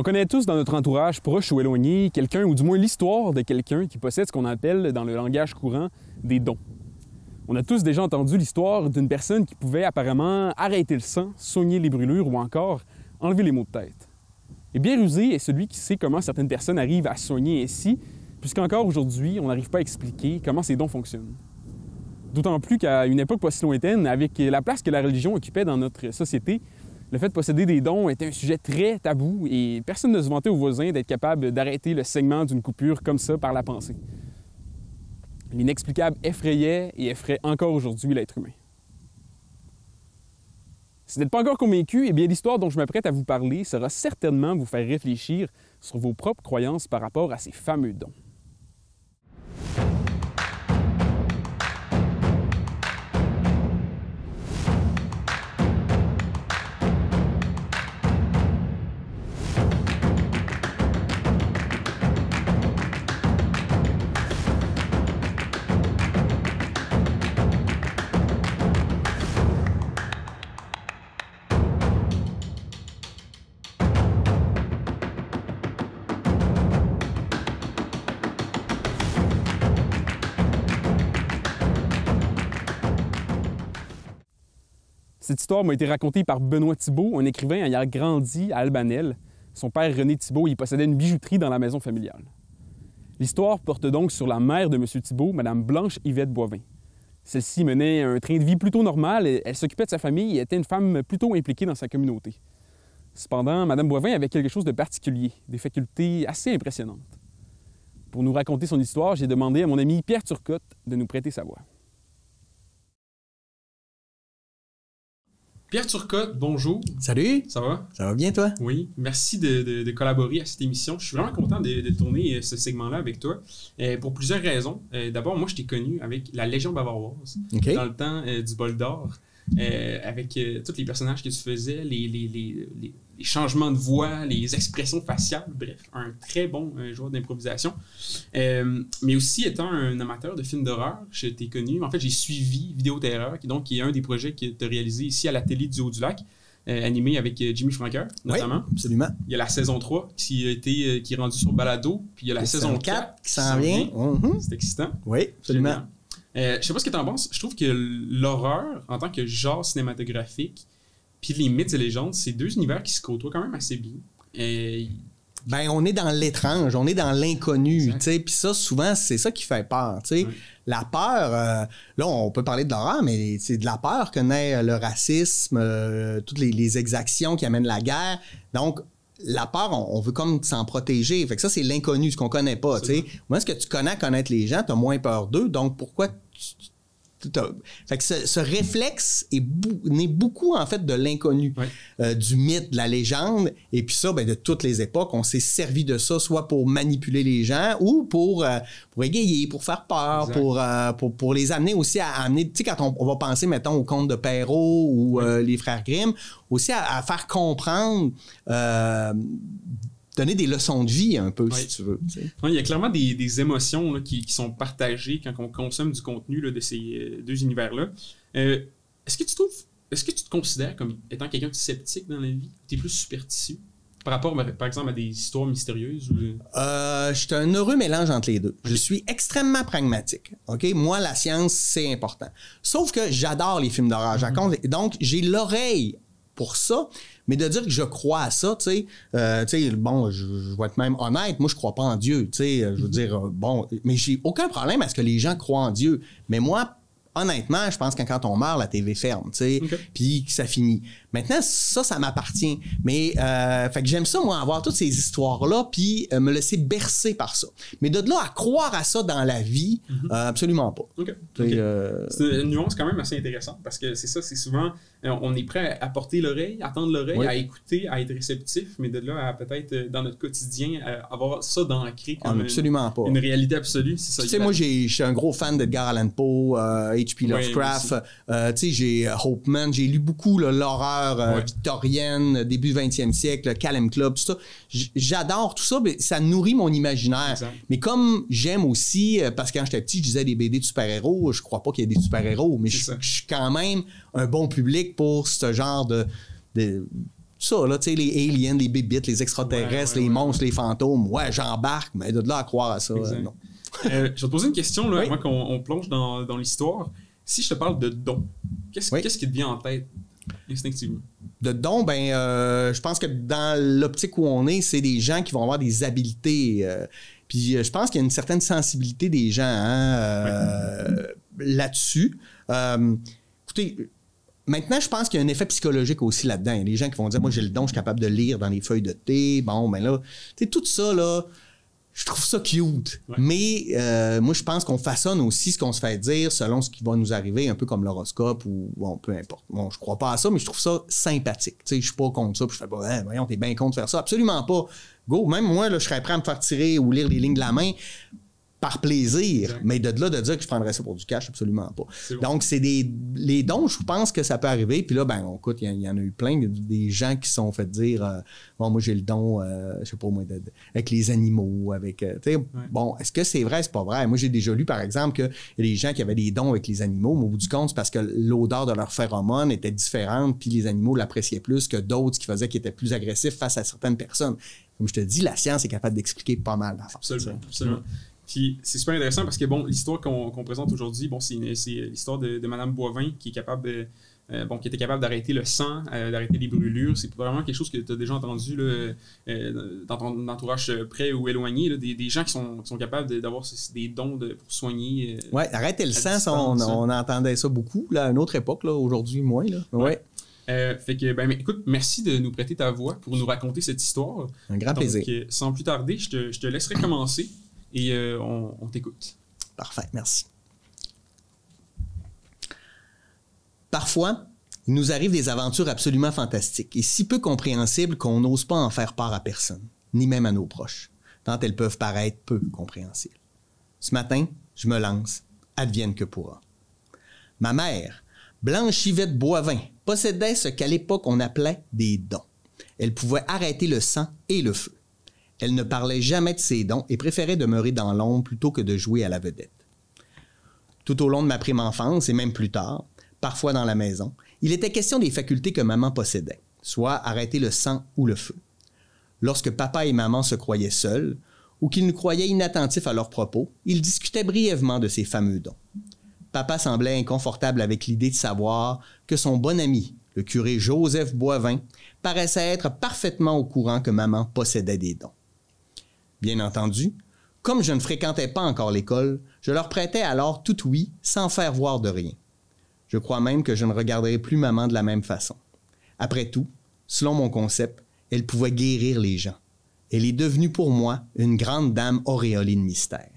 On connaît tous dans notre entourage, proche ou éloigné, quelqu'un, ou du moins l'histoire de quelqu'un qui possède ce qu'on appelle, dans le langage courant, des dons. On a tous déjà entendu l'histoire d'une personne qui pouvait apparemment arrêter le sang, soigner les brûlures ou encore enlever les maux de tête. Et bien rusé est celui qui sait comment certaines personnes arrivent à soigner ainsi, puisqu'encore aujourd'hui, on n'arrive pas à expliquer comment ces dons fonctionnent. D'autant plus qu'à une époque pas si lointaine, avec la place que la religion occupait dans notre société, le fait de posséder des dons était un sujet très tabou et personne ne se vantait aux voisins d'être capable d'arrêter le saignement d'une coupure comme ça par la pensée. L'inexplicable effrayait et effraie encore aujourd'hui l'être humain. Si vous n'êtes pas encore convaincu, eh bien l'histoire dont je m'apprête à vous parler sera certainement vous faire réfléchir sur vos propres croyances par rapport à ces fameux dons. Cette histoire m'a été racontée par Benoît Thibault, un écrivain ayant grandi à Albanel. Son père, René Thibault, y possédait une bijouterie dans la maison familiale. L'histoire porte donc sur la mère de M. Thibault, Mme Blanche-Yvette Boivin. Celle-ci menait un train de vie plutôt normal, elle s'occupait de sa famille et était une femme plutôt impliquée dans sa communauté. Cependant, Mme Boivin avait quelque chose de particulier, des facultés assez impressionnantes. Pour nous raconter son histoire, j'ai demandé à mon ami Pierre Turcotte de nous prêter sa voix. Pierre Turcotte, bonjour. Salut. Ça va? Ça va bien, toi? Oui. Merci de collaborer à cette émission. Je suis vraiment content de tourner ce segment-là avec toi pour plusieurs raisons. D'abord, moi, je t'ai connu avec la Légion bavaroise dans le temps du Bol d'Or, avec tous les personnages que tu faisais, les changements de voix, les expressions faciales, bref, un très bon joueur d'improvisation. Mais aussi, étant un amateur de films d'horreur, je t'ai connu. En fait, j'ai suivi Vidéo Terreur, qui est un des projets que tu as réalisé ici à la télé du Haut-du-Lac, animé avec Jimmy Franqueur, notamment. Oui, absolument. Il y a la saison 3 qui est rendue sur Balado, puis il y a la saison 4 qui s'en vient. C'est excitant. Oui, absolument. Je sais pas ce que tu en penses. Je trouve que l'horreur, en tant que genre cinématographique, puis les mythes et légendes, c'est deux univers qui se côtoient quand même assez bien. Ben, on est dans l'étrange, on est dans l'inconnu, tu sais, puis ça, souvent, c'est ça qui fait peur, tu sais. Oui. La peur, là, on peut parler de l'horreur, mais c'est de la peur que naît le racisme, toutes les exactions qui amènent la guerre. Donc, la peur, on veut comme s'en protéger. Fait que ça, c'est l'inconnu, ce qu'on connaît pas, tu sais. Moi, ce que tu connais à connaître les gens, tu as moins peur d'eux, donc pourquoi fait que ce réflexe naît beaucoup, en fait, de l'inconnu, du mythe, de la légende. Et puis ça, ben, de toutes les époques, on s'est servi de ça, soit pour manipuler les gens ou pour égayer, pour faire peur, pour les amener aussi à amener... Tu sais, quand on va penser, mettons, au conte de Perrault ou les frères Grimm, aussi à faire comprendre... donner des leçons de vie un peu, si tu veux. Tu sais. Il y a clairement des émotions là, qui sont partagées quand on consomme du contenu là, de ces deux univers-là. Est-ce que tu te considères comme étant quelqu'un de sceptique dans la vie? Tu es plus superstitieux par rapport, par exemple, à des histoires mystérieuses? Je suis un heureux mélange entre les deux. Je suis extrêmement pragmatique. Okay? Moi, la science, c'est important. Sauf que j'adore les films d'horreur. Donc, j'ai l'oreille pour ça, mais de dire que je crois à ça, tu sais, bon, je vais être même honnête, moi, je crois pas en Dieu, tu sais, je veux dire, bon, mais j'ai aucun problème à ce que les gens croient en Dieu, mais moi, honnêtement, je pense que quand on meurt, la TV ferme, tu sais, puis que ça finit. Maintenant, ça m'appartient. Mais, fait que j'aime ça, moi, avoir toutes ces histoires-là, puis me laisser bercer par ça. Mais de là à croire à ça dans la vie, absolument pas. C'est une nuance quand même assez intéressante, parce que c'est ça, c'est souvent, on est prêt à porter l'oreille, à tendre l'oreille, à écouter, à être réceptif, mais de là à peut-être, dans notre quotidien, avoir ça d'ancré comme une réalité absolue. C'est ça. Tu sais, moi, je suis un gros fan d'Edgar Allan Poe, H.P. Lovecraft, tu sais, j'ai Hopeman, j'ai lu beaucoup l'horreur victorienne, début 20e siècle, Calem Club, tout ça. J'adore tout ça, mais ça nourrit mon imaginaire. Exact. Mais comme j'aime aussi, parce que quand j'étais petit, je disais des BD de super-héros, je crois pas qu'il y ait des super-héros, mais je suis quand même un bon public pour ce genre de ça, là, tu sais, les aliens, les bébites, les extraterrestres, les monstres, les fantômes. Ouais, j'embarque, mais de là à croire à ça, non. Je vais te poser une question, là, avant qu'on plonge dans l'histoire. Si je te parle de dons, qu'est-ce qui te vient en tête instinctivement? De dons, je pense que dans l'optique où on est, c'est des gens qui vont avoir des habiletés. Puis je pense qu'il y a une certaine sensibilité des gens là-dessus. Écoutez, maintenant, je pense qu'il y a un effet psychologique aussi là-dedans. Il y a des gens qui vont dire, moi, j'ai le don, je suis capable de lire dans les feuilles de thé. Bon, ben là, tu sais, tout ça, là, je trouve ça cute. Ouais. Mais moi, je pense qu'on façonne aussi ce qu'on se fait dire selon ce qui va nous arriver, un peu comme l'horoscope ou bon, peu importe. Bon, je crois pas à ça, mais je trouve ça sympathique. Tu sais, je suis pas contre ça, puis je fais pas, voyons, t'es bien contre de faire ça. Absolument pas. Go, même moi, là, je serais prêt à me faire tirer ou lire les lignes de la main par plaisir. Exact. Mais de là de dire que je prendrais ça pour du cash, absolument pas. Bon. Donc, c'est les dons, je pense que ça peut arriver. Puis là, écoute, il y en a eu plein, des gens qui se sont fait dire bon, moi, j'ai le don, je sais pas moi, avec les animaux, avec. Bon, est-ce que c'est vrai, c'est pas vrai? Moi, j'ai déjà lu, par exemple, qu'il y a des gens qui avaient des dons avec les animaux, mais au bout du compte, c'est parce que l'odeur de leur phéromone était différente, puis les animaux l'appréciaient plus que d'autres, ce qui faisait qu'ils étaient plus agressifs face à certaines personnes. Comme je te dis, la science est capable d'expliquer pas mal d'affaires. Absolument. Puis c'est super intéressant parce que bon, l'histoire qu'on présente aujourd'hui, bon, c'est l'histoire de Madame Boivin qui est capable qui était capable d'arrêter le sang, d'arrêter les brûlures. C'est vraiment quelque chose que tu as déjà entendu là, dans ton entourage près ou éloigné, là, des gens qui sont capables d'avoir des dons pour soigner. Oui, arrêter le sang, on entendait ça beaucoup là, à une autre époque, là, aujourd'hui moins. Là. Ouais. Fait que, écoute, merci de nous prêter ta voix pour nous raconter cette histoire. Un grand plaisir. Sans plus tarder, je te laisserai commencer. Et on t'écoute. Parfait, merci. Parfois, il nous arrive des aventures absolument fantastiques et si peu compréhensibles qu'on n'ose pas en faire part à personne, ni même à nos proches, tant elles peuvent paraître peu compréhensibles. Ce matin, je me lance, advienne que pourra. Ma mère, Blanche Yvette Boivin, possédait ce qu'à l'époque on appelait des dons. Elle pouvait arrêter le sang et le feu. Elle ne parlait jamais de ses dons et préférait demeurer dans l'ombre plutôt que de jouer à la vedette. Tout au long de ma prime enfance et même plus tard, parfois dans la maison, il était question des facultés que maman possédait, soit arrêter le sang ou le feu. Lorsque papa et maman se croyaient seuls ou qu'ils nous croyaient inattentifs à leurs propos, ils discutaient brièvement de ces fameux dons. Papa semblait inconfortable avec l'idée de savoir que son bon ami, le curé Joseph Boivin, paraissait être parfaitement au courant que maman possédait des dons. Bien entendu, comme je ne fréquentais pas encore l'école, je leur prêtais alors tout oui sans faire voir de rien. Je crois même que je ne regarderai plus maman de la même façon. Après tout, selon mon concept, elle pouvait guérir les gens. Elle est devenue pour moi une grande dame auréolée de mystère.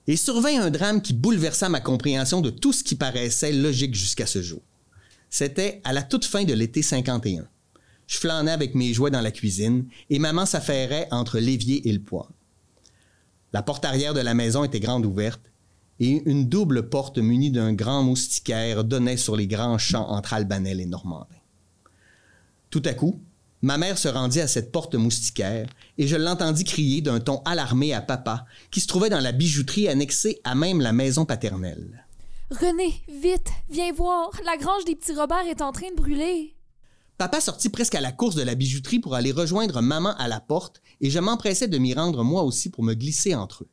Et survint un drame qui bouleversa ma compréhension de tout ce qui paraissait logique jusqu'à ce jour. C'était à la toute fin de l'été 51. Je flânais avec mes jouets dans la cuisine et maman s'affairait entre l'évier et le poêle. La porte arrière de la maison était grande ouverte et une double porte munie d'un grand moustiquaire donnait sur les grands champs entre Albanel et Normandin. Tout à coup, ma mère se rendit à cette porte moustiquaire et je l'entendis crier d'un ton alarmé à papa qui se trouvait dans la bijouterie annexée à même la maison paternelle. « René, vite, viens voir, la grange des petits Robert est en train de brûler. » Papa sortit presque à la course de la bijouterie pour aller rejoindre maman à la porte et je m'empressais de m'y rendre moi aussi pour me glisser entre eux.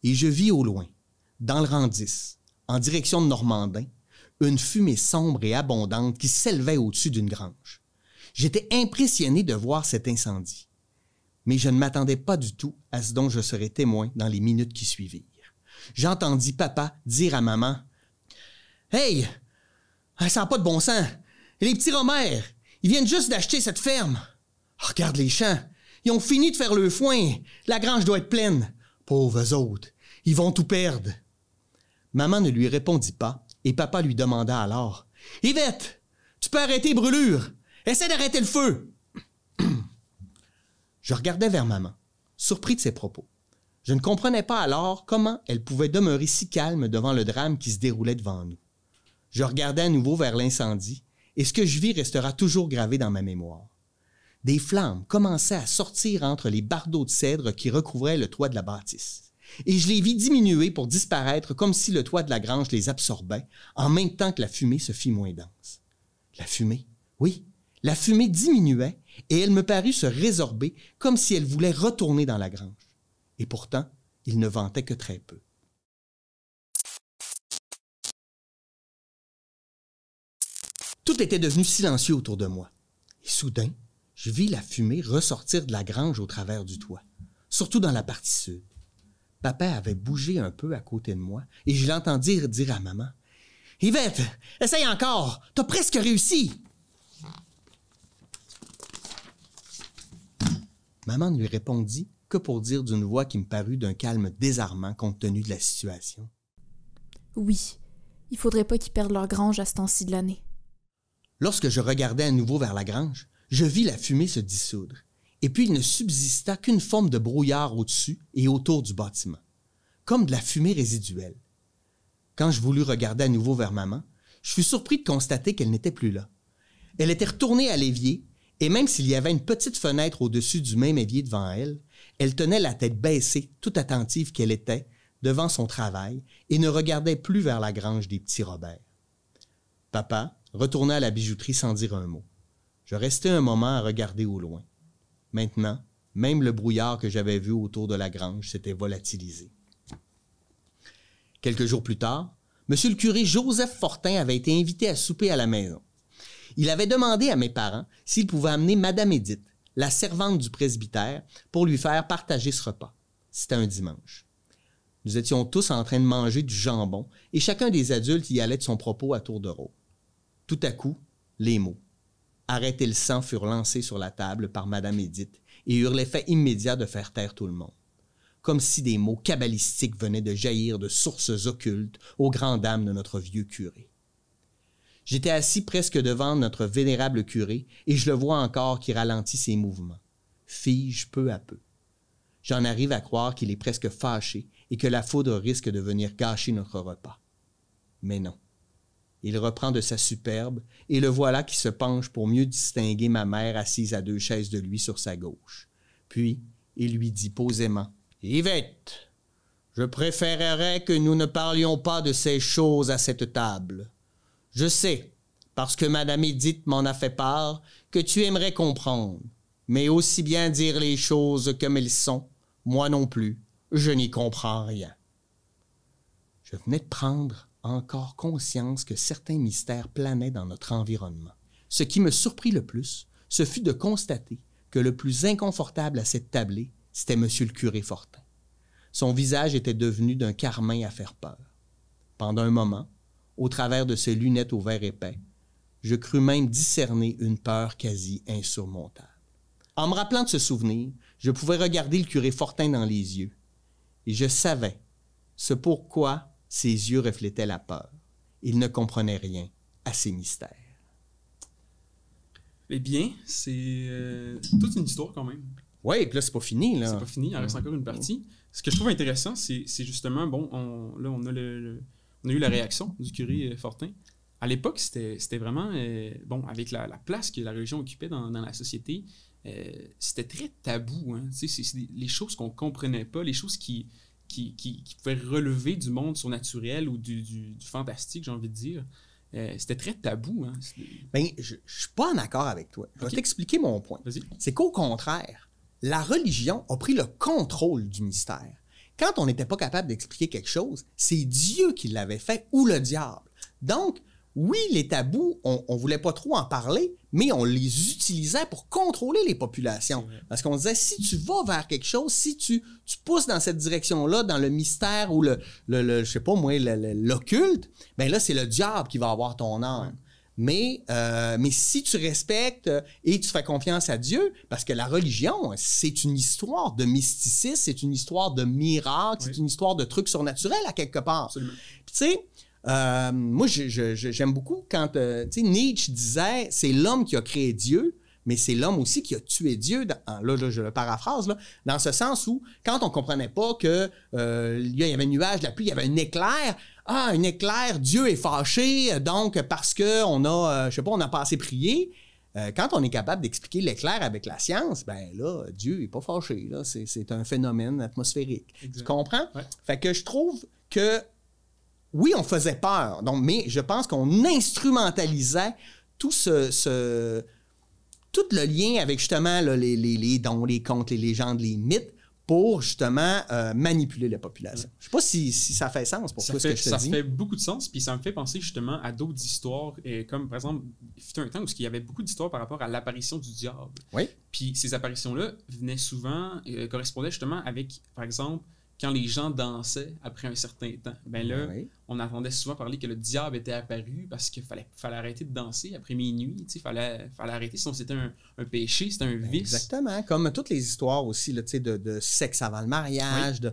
Et je vis au loin, dans le rang 10, en direction de Normandin, une fumée sombre et abondante qui s'élevait au-dessus d'une grange. J'étais impressionné de voir cet incendie. Mais je ne m'attendais pas du tout à ce dont je serais témoin dans les minutes qui suivirent. J'entendis papa dire à maman « Hey, ça n'a pas de bon sens! Et les petits Romères, ils viennent juste d'acheter cette ferme. Oh, regarde les champs. Ils ont fini de faire le foin. La grange doit être pleine. Pauvres autres, ils vont tout perdre. » Maman ne lui répondit pas et papa lui demanda alors « Yvette, tu peux arrêter les brûlures. Essaie d'arrêter le feu. » Je regardais vers maman, surpris de ses propos. Je ne comprenais pas alors comment elle pouvait demeurer si calme devant le drame qui se déroulait devant nous. Je regardais à nouveau vers l'incendie et ce que je vis restera toujours gravé dans ma mémoire. Des flammes commençaient à sortir entre les bardeaux de cèdre qui recouvraient le toit de la bâtisse. Et je les vis diminuer pour disparaître comme si le toit de la grange les absorbait, en même temps que la fumée se fit moins dense. La fumée, oui, La fumée diminuait et elle me parut se résorber comme si elle voulait retourner dans la grange. Et pourtant, il ne ventait que très peu. Tout était devenu silencieux autour de moi. Et soudain, je vis la fumée ressortir de la grange au travers du toit, surtout dans la partie sud. Papa avait bougé un peu à côté de moi et je l'entendis dire à maman « Yvette, essaye encore, t'as presque réussi! » Maman ne lui répondit que pour dire d'une voix qui me parut d'un calme désarmant compte tenu de la situation. « Oui, il faudrait pas qu'ils perdent leur grange à ce temps-ci de l'année. » Lorsque je regardai à nouveau vers la grange, je vis la fumée se dissoudre, et puis il ne subsista qu'une forme de brouillard au-dessus et autour du bâtiment, comme de la fumée résiduelle. Quand je voulus regarder à nouveau vers maman, je fus surpris de constater qu'elle n'était plus là. Elle était retournée à l'évier, et même s'il y avait une petite fenêtre au-dessus du même évier devant elle, elle tenait la tête baissée, toute attentive qu'elle était, devant son travail, et ne regardait plus vers la grange des petits Robert. Papa retourna à la bijouterie sans dire un mot. Je restai un moment à regarder au loin. Maintenant, même le brouillard que j'avais vu autour de la grange s'était volatilisé. Quelques jours plus tard, M. le curé Joseph Fortin avait été invité à souper à la maison. Il avait demandé à mes parents s'ils pouvaient amener Madame Édith, la servante du presbytère, pour lui faire partager ce repas. C'était un dimanche. Nous étions tous en train de manger du jambon et chacun des adultes y allait de son propos à tour de rôle. Tout à coup, les mots « Arrêtez le sang » furent lancés sur la table par Madame Édith et eurent l'effet immédiat de faire taire tout le monde. Comme si des mots cabalistiques venaient de jaillir de sources occultes aux grandes dames de notre vieux curé. J'étais assis presque devant notre vénérable curé et je le vois encore qui ralentit ses mouvements. Fige peu à peu. J'en arrive à croire qu'il est presque fâché et que la foudre risque de venir gâcher notre repas. Mais non. Il reprend de sa superbe et le voilà qui se penche pour mieux distinguer ma mère assise à 2 chaises de lui sur sa gauche. Puis, il lui dit posément « Yvette, je préférerais que nous ne parlions pas de ces choses à cette table. Je sais, parce que Madame Édith m'en a fait part, que tu aimerais comprendre, mais aussi bien dire les choses comme elles sont, moi non plus, je n'y comprends rien. » Je venais de prendre encore conscience que certains mystères planaient dans notre environnement. Ce qui me surprit le plus, ce fut de constater que le plus inconfortable à cette tablée, c'était M. le curé Fortin. Son visage était devenu d'un carmin à faire peur. Pendant un moment, au travers de ses lunettes au verre épais, je crus même discerner une peur quasi insurmontable. En me rappelant de ce souvenir, je pouvais regarder le curé Fortin dans les yeux, et je savais ce pourquoi ses yeux reflétaient la peur. Il ne comprenait rien à ces mystères. Eh bien, c'est toute une histoire quand même. Oui, puis là, c'est pas fini. Là. C'est pas fini, il en reste encore une partie. Ce que je trouve intéressant, c'est justement, bon, on a eu la réaction du curé Fortin. À l'époque, c'était vraiment, bon, avec la place que la religion occupait dans la société, c'était très tabou. Hein? C'est les choses qu'on comprenait pas, les choses qui pouvaient relever du monde surnaturel ou du fantastique, j'ai envie de dire. C'était très tabou. Hein? Ben, je suis pas en accord avec toi. Je vais t'expliquer mon point. Vas-y. C'est qu'au contraire, la religion a pris le contrôle du mystère. Quand on n'était pas capable d'expliquer quelque chose, c'est Dieu qui l'avait fait ou le diable. Donc, oui, les tabous, on voulait pas trop en parler, mais on les utilisait pour contrôler les populations. Parce qu'on disait, si tu vas vers quelque chose, si tu pousses dans cette direction-là, dans le mystère ou je sais pas moi, l'occulte, ben là, c'est le diable qui va avoir ton âme. Ouais. Mais si tu respectes et tu fais confiance à Dieu, parce que la religion, c'est une histoire de mysticisme, c'est une histoire de miracles, c'est une histoire de trucs surnaturels à quelque part. Puis tu sais, moi, j'aime beaucoup quand Nietzsche disait « c'est l'homme qui a créé Dieu », mais c'est l'homme aussi qui a tué Dieu. Là, je le paraphrase, là, dans ce sens où, quand on ne comprenait pas qu'il y avait un nuage, la pluie, il y avait un éclair. Ah, un éclair, Dieu est fâché, donc parce qu'on a, je sais pas, on n'a pas assez prié. Quand on est capable d'expliquer l'éclair avec la science, ben là, Dieu n'est pas fâché. Là, c'est un phénomène atmosphérique. Exact. Tu comprends? Ouais. Fait que je trouve que oui, on faisait peur, donc, mais je pense qu'on instrumentalisait tout ce tout le lien avec justement là, les dons, les contes, les légendes, les mythes, pour justement manipuler la population. Je ne sais pas si ça fait sens pour toi ce que je te dis. Ça fait beaucoup de sens, puis ça me fait penser justement à d'autres histoires, comme par exemple, il fut un temps où il y avait beaucoup d'histoires par rapport à l'apparition du diable. Oui. Puis ces apparitions-là venaient souvent, correspondaient justement avec, par exemple, quand les gens dansaient après un certain temps. Ben là, on entendait souvent parler que le diable était apparu parce qu'il fallait arrêter de danser après minuit. Il fallait arrêter, sinon c'était un péché, c'était un vice. Exactement. Comme toutes les histoires aussi là, de sexe avant le mariage. Là,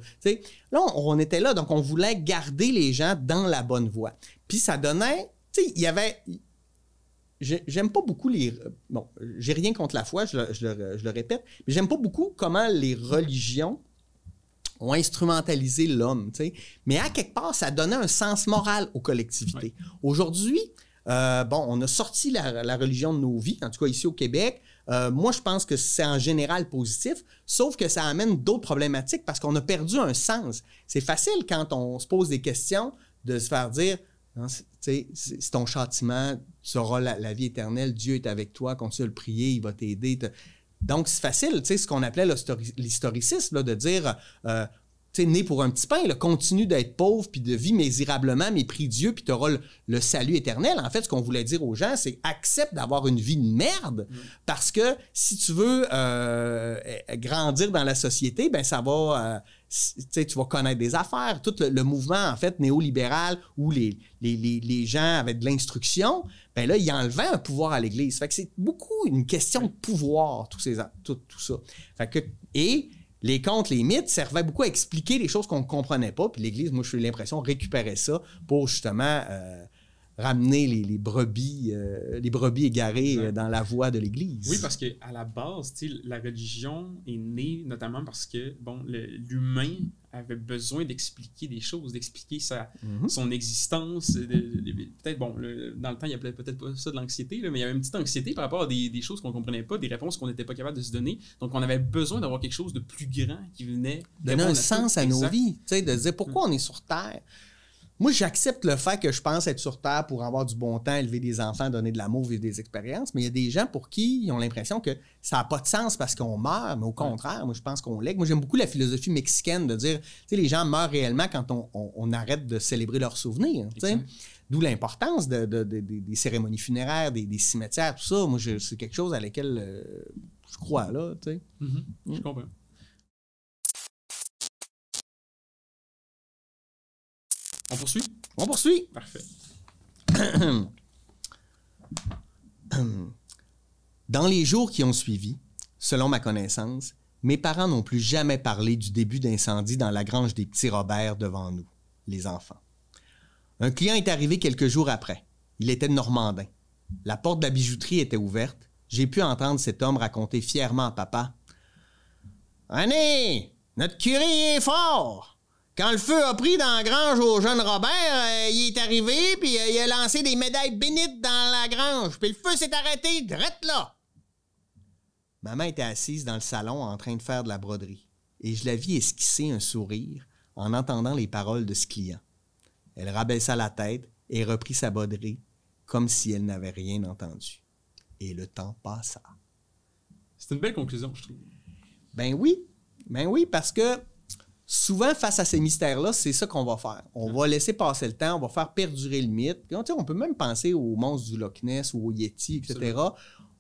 on était là, donc on voulait garder les gens dans la bonne voie. Puis ça donnait... Il y avait... J'aime pas beaucoup les... Bon, j'ai rien contre la foi, je le répète, mais j'aime pas beaucoup comment les religions ont instrumentalisé l'homme, mais à quelque part, ça donnait un sens moral aux collectivités. Oui. Aujourd'hui, on a sorti la religion de nos vies, en tout cas ici au Québec. Moi, je pense que c'est en général positif, sauf que ça amène d'autres problématiques parce qu'on a perdu un sens. C'est facile quand on se pose des questions de se faire dire « c'est ton châtiment, tu auras la vie éternelle, Dieu est avec toi, continue à le prier, il va t'aider. » Donc, c'est facile, ce qu'on appelait l'historicisme, là, de dire, né pour un petit pain, là, continue d'être pauvre, puis de vivre misérablement, mais prie Dieu, puis tu auras le salut éternel. En fait, ce qu'on voulait dire aux gens, c'est accepte d'avoir une vie de merde, parce que si tu veux grandir dans la société, ben ça va... tu vas connaître des affaires. Tout le mouvement, en fait, néolibéral, où les gens avaient de l'instruction, ben là, ils enlevaient un pouvoir à l'Église. Fait que c'est beaucoup une question de pouvoir, tout ça. Fait que, et les contes, les mythes servaient beaucoup à expliquer les choses qu'on ne comprenait pas. Puis l'Église, moi, j'ai l'impression, récupérait ça pour justement ramener les brebis égarées dans la voie de l'Église. Oui, parce qu'à la base, la religion est née notamment parce que l'humain avait besoin d'expliquer des choses, d'expliquer son existence. Peut-être, dans le temps, il n'y avait peut-être pas ça de l'anxiété, là, mais il y avait une petite anxiété par rapport à des choses qu'on ne comprenait pas, des réponses qu'on n'était pas capable de se donner. Donc, on avait besoin d'avoir quelque chose de plus grand qui venait donner un sens à nos vies, de se dire pourquoi on est sur Terre. Moi, j'accepte le fait que je pense être sur Terre pour avoir du bon temps, élever des enfants, donner de l'amour, vivre des expériences, mais il y a des gens pour qui ils ont l'impression que ça n'a pas de sens parce qu'on meurt, mais au contraire, moi, je pense qu'on lègue. Moi, j'aime beaucoup la philosophie mexicaine de dire, les gens meurent réellement quand on arrête de célébrer leurs souvenirs, d'où l'importance des cérémonies funéraires, des cimetières, tout ça. Moi, c'est quelque chose à laquelle je crois, là, Je comprends. On poursuit? On poursuit. Parfait. Dans les jours qui ont suivi, selon ma connaissance, mes parents n'ont plus jamais parlé du début d'incendie dans la grange des petits Robert devant nous, les enfants. Un client est arrivé quelques jours après. Il était normandin. La porte de la bijouterie était ouverte. J'ai pu entendre cet homme raconter fièrement à papa. « René, notre curé est fort! Quand le feu a pris dans la grange au jeune Robert, il est arrivé, puis il a lancé des médailles bénites dans la grange, puis le feu s'est arrêté, drette là. » Maman était assise dans le salon en train de faire de la broderie, et je la vis esquisser un sourire en entendant les paroles de ce client. Elle rabaissa la tête et reprit sa broderie, comme si elle n'avait rien entendu. Et le temps passa. C'est une belle conclusion, je trouve. Ben oui, parce que souvent, face à ces mystères-là, c'est ça qu'on va faire. On va laisser passer le temps, on va faire perdurer le mythe. On peut même penser aux monstres du Loch Ness ou aux Yétis, etc.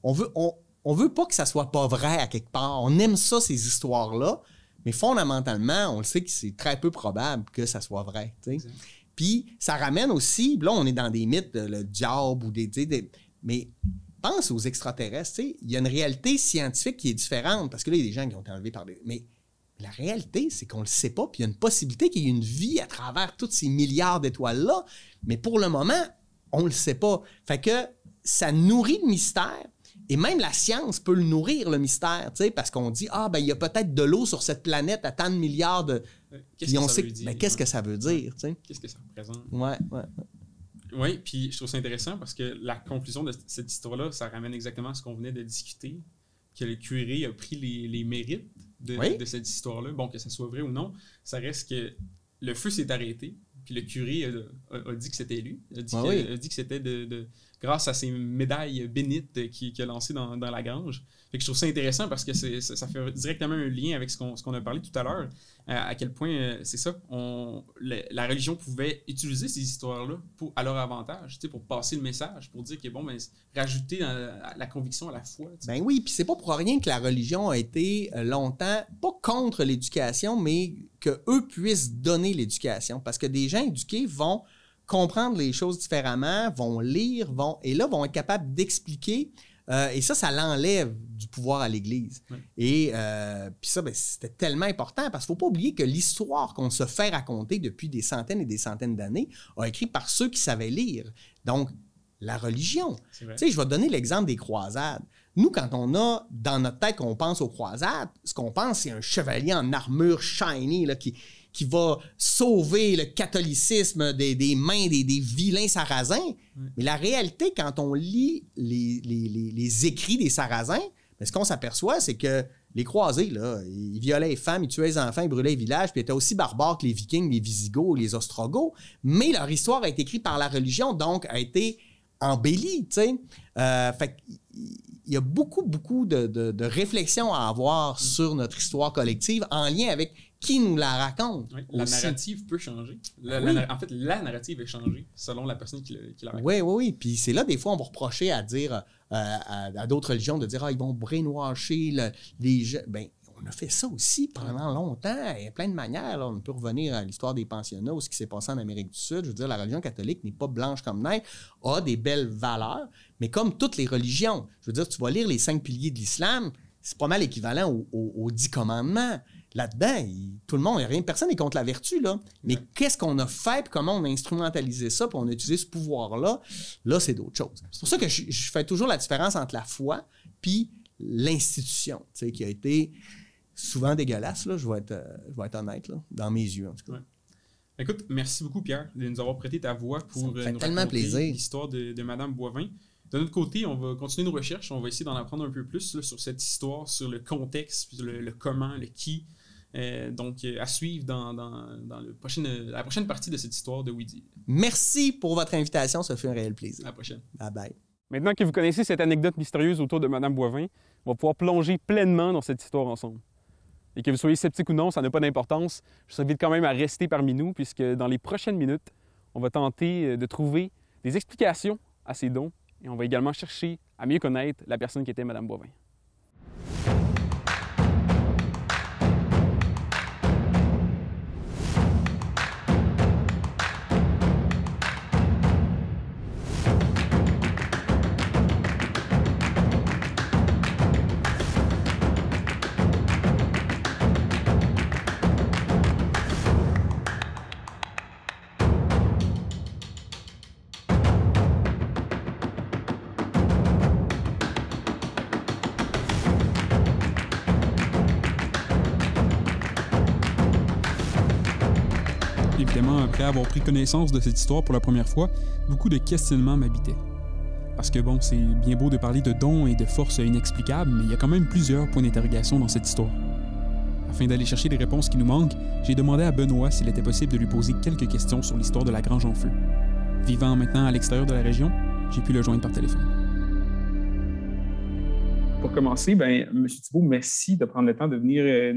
On veut pas que ça soit pas vrai à quelque part. On aime ça, ces histoires-là, mais fondamentalement, on le sait que c'est très peu probable que ça soit vrai. Puis, ça ramène aussi, là, on est dans des mythes, le diable ou mais pense aux extraterrestres. Il y a une réalité scientifique qui est différente, parce que là, il y a des gens qui ont été enlevés par des... Mais la réalité, c'est qu'on ne le sait pas, puis il y a une possibilité qu'il y ait une vie à travers tous ces milliards d'étoiles-là, mais pour le moment, on ne le sait pas. Fait que ça nourrit le mystère, et même la science peut le nourrir, le mystère, parce qu'on dit, il y a peut-être de l'eau sur cette planète à tant de milliards de... Qu'est-ce que ça veut dire? Qu'est-ce que ça veut dire? Qu'est-ce que ça représente? Ouais. Oui, puis je trouve ça intéressant parce que la conclusion de cette histoire-là, ça ramène exactement à ce qu'on venait de discuter, que le curé a pris les mérites de cette histoire-là. Bon, que ça soit vrai ou non, ça reste que le feu s'est arrêté, puis le curé a dit que c'était lui, a dit que c'était grâce à ces médailles bénites qu'il a lancées dans la grange. Fait que je trouve ça intéressant parce que ça fait directement un lien avec ce qu'on a parlé tout à l'heure, à quel point, c'est ça, la religion pouvait utiliser ces histoires-là à leur avantage, pour passer le message, pour dire que, bon, rajouter la conviction à la foi. Ben oui, puis c'est pas pour rien que la religion a été longtemps, pas contre l'éducation, mais qu'eux puissent donner l'éducation. Parce que des gens éduqués vont comprendre les choses différemment, vont lire, vont être capables d'expliquer. Et ça l'enlève du pouvoir à l'Église. Oui. Et puis ça, c'était tellement important parce qu'il ne faut pas oublier que l'histoire qu'on se fait raconter depuis des centaines et des centaines d'années a été écrite par ceux qui savaient lire. Donc, la religion. Tu sais, je vais te donner l'exemple des croisades. Nous, quand on a dans notre tête qu'on pense aux croisades, ce qu'on pense, c'est un chevalier en armure shiny là, qui va sauver le catholicisme des mains des vilains sarrasins. Mais la réalité, quand on lit les écrits des sarrasins, ce qu'on s'aperçoit, c'est que les croisés, là, ils violaient les femmes, ils tuaient les enfants, ils brûlaient les villages, puis ils étaient aussi barbares que les Vikings, les Visigoths, les Ostrogoths. Mais leur histoire a été écrite par la religion, donc a été embellie, tu sais. Fait il y a beaucoup de réflexions à avoir sur notre histoire collective en lien avec qui nous la raconte. Oui, la narrative peut changer. En fait, la narrative est changée selon la personne qui la raconte. Oui. Puis c'est là, des fois, on va reprocher à dire à d'autres religions de dire « Ah, ils vont brainwasher les gens. » Ben, on a fait ça aussi pendant longtemps. Il y a plein de manières. Là. On peut revenir à l'histoire des pensionnats ou ce qui s'est passé en Amérique du Sud. Je veux dire, la religion catholique n'est pas blanche comme neige, a des belles valeurs, mais comme toutes les religions. Je veux dire, tu vas lire les 5 piliers de l'islam, c'est pas mal équivalent aux 10 commandements. Là-dedans, tout le monde, personne n'est contre la vertu, là. Mais qu'est-ce qu'on a fait, puis comment on a instrumentalisé ça, puis on a utilisé ce pouvoir-là, là, c'est d'autres choses. C'est pour ça que je fais toujours la différence entre la foi puis l'institution, tu sais, qui a été souvent dégueulasse, là, je vais être honnête, là, dans mes yeux, en tout cas. Ouais. Écoute, merci beaucoup, Pierre, de nous avoir prêté ta voix pour nous raconter l'histoire de Madame Boivin. De notre côté, on va continuer nos recherches, on va essayer d'en apprendre un peu plus là, sur cette histoire, sur le contexte, le comment, le qui. Donc, à suivre dans la prochaine partie de cette histoire de Oui-Dire. Merci pour votre invitation, ça fait un réel plaisir. À la prochaine. Bye bye. Maintenant que vous connaissez cette anecdote mystérieuse autour de Mme Boivin, on va pouvoir plonger pleinement dans cette histoire ensemble. Et que vous soyez sceptique ou non, ça n'a pas d'importance. Je vous invite quand même à rester parmi nous, puisque dans les prochaines minutes, on va tenter de trouver des explications à ces dons et on va également chercher à mieux connaître la personne qui était Mme Boivin. Évidemment, après avoir pris connaissance de cette histoire pour la première fois, beaucoup de questionnements m'habitaient. Parce que bon, c'est bien beau de parler de dons et de forces inexplicables, mais il y a quand même plusieurs points d'interrogation dans cette histoire. Afin d'aller chercher les réponses qui nous manquent, j'ai demandé à Benoît s'il était possible de lui poser quelques questions sur l'histoire de la Grange en Feu. Vivant maintenant à l'extérieur de la région, j'ai pu le joindre par téléphone. Pour commencer, M. Thibault, merci de prendre le temps de venir